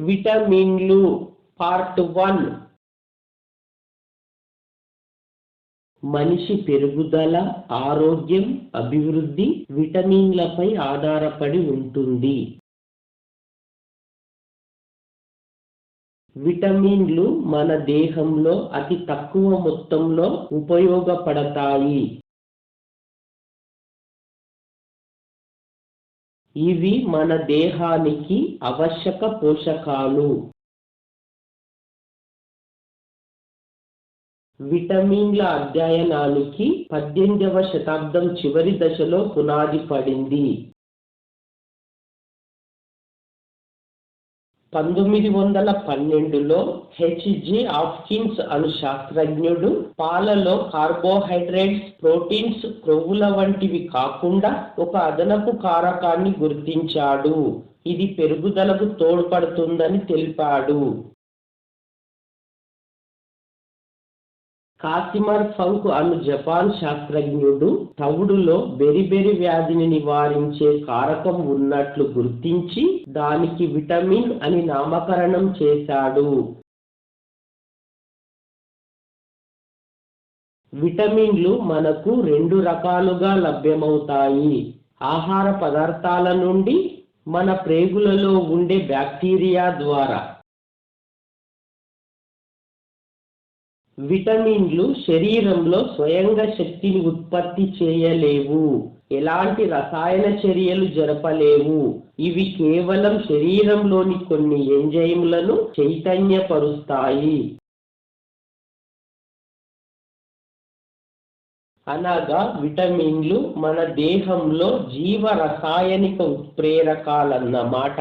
విటమిన్లు పార్ట్ 1. మనిషి పెరుగుదల, ఆరోగ్యం, అభివృద్ధి విటమిన్లపై ఆధారపడి ఉంటుంది. విటమిన్లు మన దేహంలో అతి తక్కువ మొత్తంలో ఉపయోగపడతాయి. ఇవి మన దేహానికి ఆవశ్యక పోషకాలు. విటమిన్ల అధ్యయనానికి 18వ శతాబ్దం చివరి దశలో పునాది పడింది. 1912లో హెచ్.జి. హాప్కిన్స్ అను శాస్త్రజ్ఞుడు పాలలో కార్బోహైడ్రేట్స్, ప్రోటీన్స్, క్రొవ్వుల వంటివి కాకుండా ఒక అదనపు కారకాన్ని గుర్తించాడు. ఇది పెరుగుదలకు తోడ్పడుతుందని తెలిపాడు. కాసిమర్ ఫంక్ అను జపాన్ శాస్త్రజ్ఞుడు తవుడులో బెరిబెరి వ్యాధిని నివారించే కారకం ఉన్నట్లు గుర్తించి దానికి విటమిన్ అని నామకరణం చేశాడు. విటమిన్లు మనకు 2 రకాలుగా లభ్యమవుతాయి. ఆహార పదార్థాల నుండి, మన ప్రేగులలో ఉండే బ్యాక్టీరియా ద్వారా. విటమిన్లు శరీరంలో స్వయంగా శక్తిని ఉత్పత్తి చేయలేవు, ఎలాంటి రసాయన చర్యలు జరపలేవు. ఇవి కేవలం శరీరంలోని కొన్ని ఎంజైమ్లను చైతన్యపరుస్తాయి. అనగా విటమిన్లు మన దేహంలో జీవ రసాయనిక ఉత్ప్రేరకాలన్నమాట.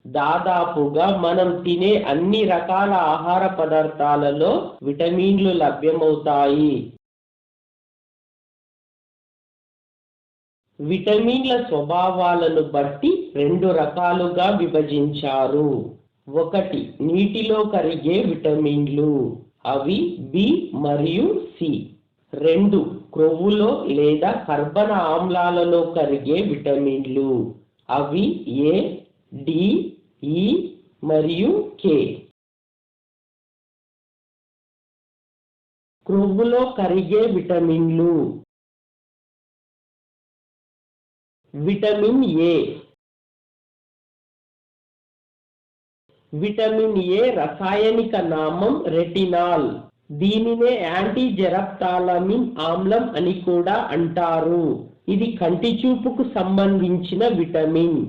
దాదాపుగా మనం తినే అన్ని రకాల ఆహార పదార్థాలలో విటమిన్లు లభ్యమవుతాయి. విటమిన్ల స్వభావాలను బట్టి 2 రకాలుగా విభజించారు. 1. నీటిలో కరిగే విటమిన్లు, అవి బి మరియు సి. 2. క్రొవ్వులో లేదా కర్బన ఆమ్లాలలో కరిగే విటమిన్లు, అవి ఏ, డి, ఈ మరియు కే. క్రొవ్వులో కరిగే విటమిన్లు. Vitamin A. విటమిన్ ఏ రసాయనిక నామం రెటినాల్. దీనినే యాంటీ-జెరప్థాలమిన్ ఆమ్లం అని కూడా అంటారు. ఇది కంటి చూపుకు సంబంధించిన విటమిన్.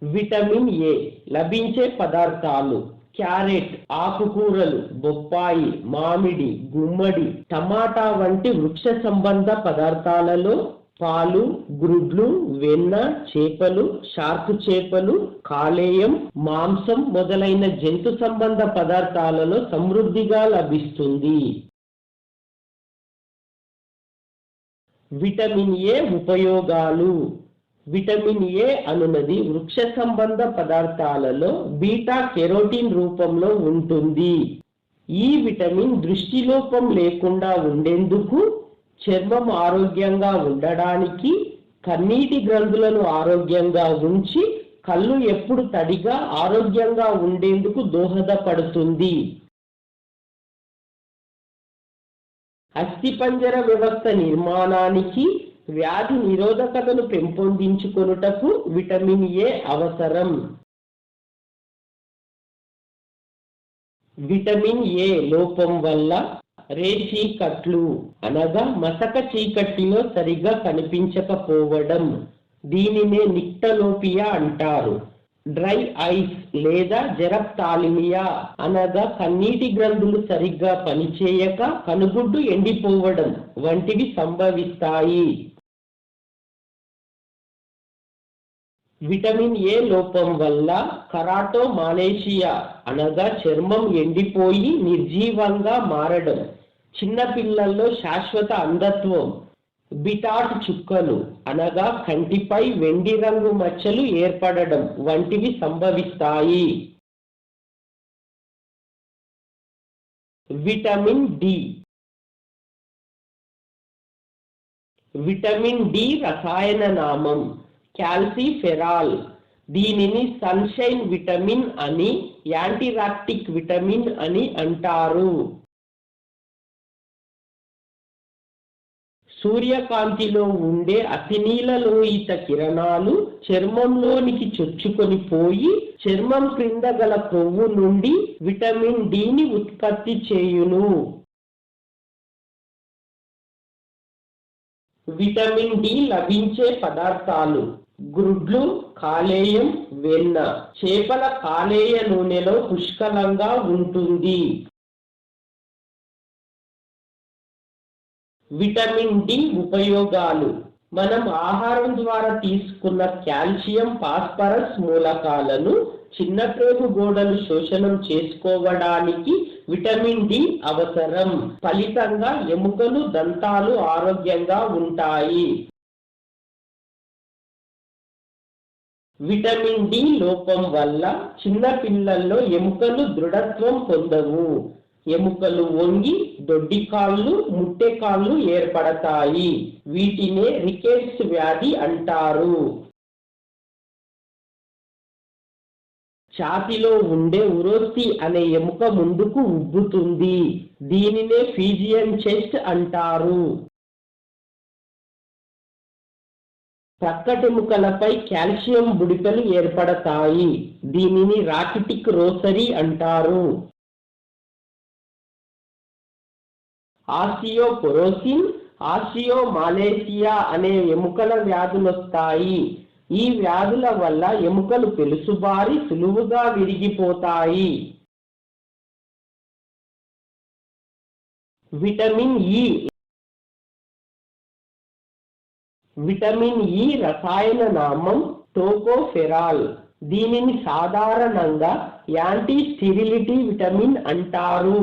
విటమిన్ ఏ లభించే పదార్థాలు: క్యారెట్, ఆకుకూరలు, బొప్పాయి, మామిడి, గుమ్మడి, టమాటా వంటి వృక్ష సంబంధ పదార్థాలలో, పాలు, గుడ్లు, వెన్న, చేపలు, షార్క్ చేపలు, కాలేయం, మాంసం మొదలైన జంతు సంబంధ పదార్థాలలో సమృద్ధిగా లభిస్తుంది. విటమిన్ ఏ ఉపయోగాలు. విటమిన్ ఏ అనునది వృక్ష సంబంధ పదార్థాలలో బీటా కెరోటిన్ రూపంలో ఉంటుంది. ఈ విటమిన్ దృష్టిలోపం లేకుండా ఉండేందుకు, చర్మం ఆరోగ్యంగా ఉండడానికి, కన్నీటి గ్రంథులను ఆరోగ్యంగా ఉంచి కళ్ళు ఎప్పుడు తడిగా ఆరోగ్యంగా ఉండేందుకు దోహదపడుతుంది. అస్థిపంజర వ్యవస్థ నిర్మాణానికి, వ్యాధి నిరోధకతను పెంపొందించుకొనుటకు విటమిన్ ఏ అవసరం. విటమిన్ ఏ లోపం వల్ల రేచీకట్లు అనగా మసక చీకటిలో సరిగా కనిపించకపోవడం, దీనినే నిక్టలోపియా అంటారు. డ్రై ఐస్ లేదా జెరప్థాలిమియా అనగా కన్నీటి గ్రంథులు సరిగ్గా పనిచేయక కనుగుడ్డు ఎండిపోవడం వంటివి సంభవిస్తాయి. విటమిన్ ఏ లోపం వల్ల కరాటోమాలేషియా అనగా చర్మం ఎండిపోయి నిర్జీవంగా మారడం, చిన్నపిల్లల్లో శాశ్వత అంధత్వం, బిటాట్ చుక్కలు అనగా కంటిపై వెండి రంగు మచ్చలు ఏర్పడడం వంటివి సంభవిస్తాయి. Vitamin D. విటమిన్ డి రసాయన నామం క్యాల్సిఫెరాల్. దీనిని సన్షైన్ విటమిన్ అని, యాంటీరాక్టిక్ విటమిన్ అని అంటారు. సూర్యకాంతిలో ఉండే అతినీలలోహిత కిరణాలు చర్మంలోనికి చొచ్చుకొని పోయి చర్మం క్రింద గల కొవ్వు నుండి విటమిన్ డిని ఉత్పత్తి చేయును. విటమిన్ డి లభించే పదార్థాలు: గుడ్లు, కాలేయం, వెన్న. చేపల కాలేయ నూనెలో పుష్కలంగా ఉంటుంది. విటమిన్ డి ఉపయోగాలు: మనం ఆహారం ద్వారా తీసుకున్న కాల్షియం, ఫాస్ఫరస్ మూలకాలను చిన్న ప్రేగు గోడలు శోషణం చేసుకోవడానికి విటమిన్ డి అవసరం. ఫలితంగా ఎముకలు, దంతాలు ఆరోగ్యంగా ఉంటాయి. విటమిన్ డి లోపం వల్ల చిన్న పిల్లల్లో ఎముకలు దృఢత్వం పొందవు. ఎముకలు వంగి దొడ్డి కాళ్ళు, ముట్టె కాళ్ళు ఏర్పడతాయి. వీటినే రికెట్స్ వ్యాధి అంటారు. ఛాతీలో ఉండే ఉరోస్థి అనే ఎముక ముందుకు ఉబ్బుతుంది. దీనినే ఫీజియన్ చెస్ట్ అంటారు. ప్రక్కటెముకలపై కాల్షియం బుడిపెలు ఏర్పడతాయి. దీనిని రాకిటిక్ రోసరీ అంటారు. ఆస్టియోపోరోసిస్, ఆస్టియోమాలేసియా అనే ఎముకల వ్యాధులొస్తాయి. ఈ వ్యాధుల వల్ల ఎముకలు పెలుసుబారి సులువుగా విరిగిపోతాయి. Vitamin E. విటమిన్ ఇ రసాయన నామం టోకోఫెరాల్. దీనిని సాధారణంగా యాంటీ స్టెరిలిటీ విటమిన్ అంటారు.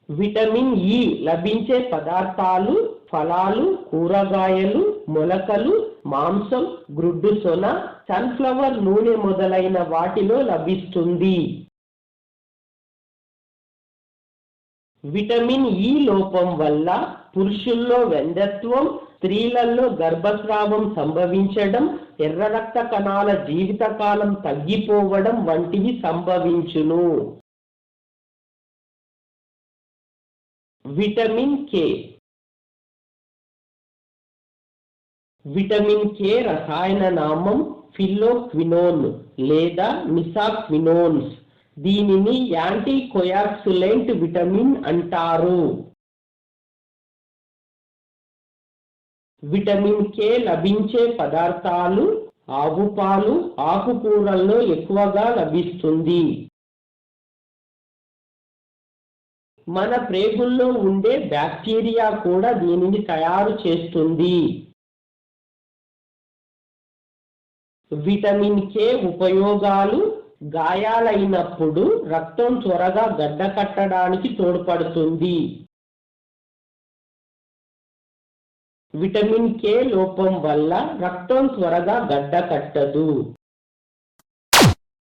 విటమిన్ ఇ లభించే పదార్థాలు: ఫలాలు, కూరగాయలు, మొలకలు, మాంసం, గ్రుడ్డు సొన, సన్ఫ్లవర్ నూనె మొదలైన వాటిలో లభిస్తుంది. విటమిన్ ఇ లోపం వల్ల పురుషుల్లో వెంధత్వం, స్త్రీలలో గర్భస్రావం సంభవించడం, ఎర్ర రక్త కణాల జీవితకాలం తగ్గిపోవడం వంటివి సంభవించును. Vitamin K. విటమిన్ కే రసాయన నామం ఫిల్లోక్వినోన్ లేదా మిసాక్వినోన్స్. దీనిని యాంటీ కోయాగ్జులెంట్ విటమిన్ అంటారు. విటమిన్ కే లభించే పదార్థాలు: ఆవు పాలు, ఆకుకూరల్లో ఎక్కువగా లభిస్తుంది. మన ప్రేగుల్లో ఉండే బ్యాక్టీరియా కూడా దీనిని తయారు చేస్తుంది. విటమిన్ కే ఉపయోగాలు: గాయాలైనప్పుడు రక్తం త్వరగా గడ్డకట్టడానికి తోడ్పడుతుంది. విటమిన్ కే లోపం వల్ల రక్తం త్వరగా గడ్డకట్టదు.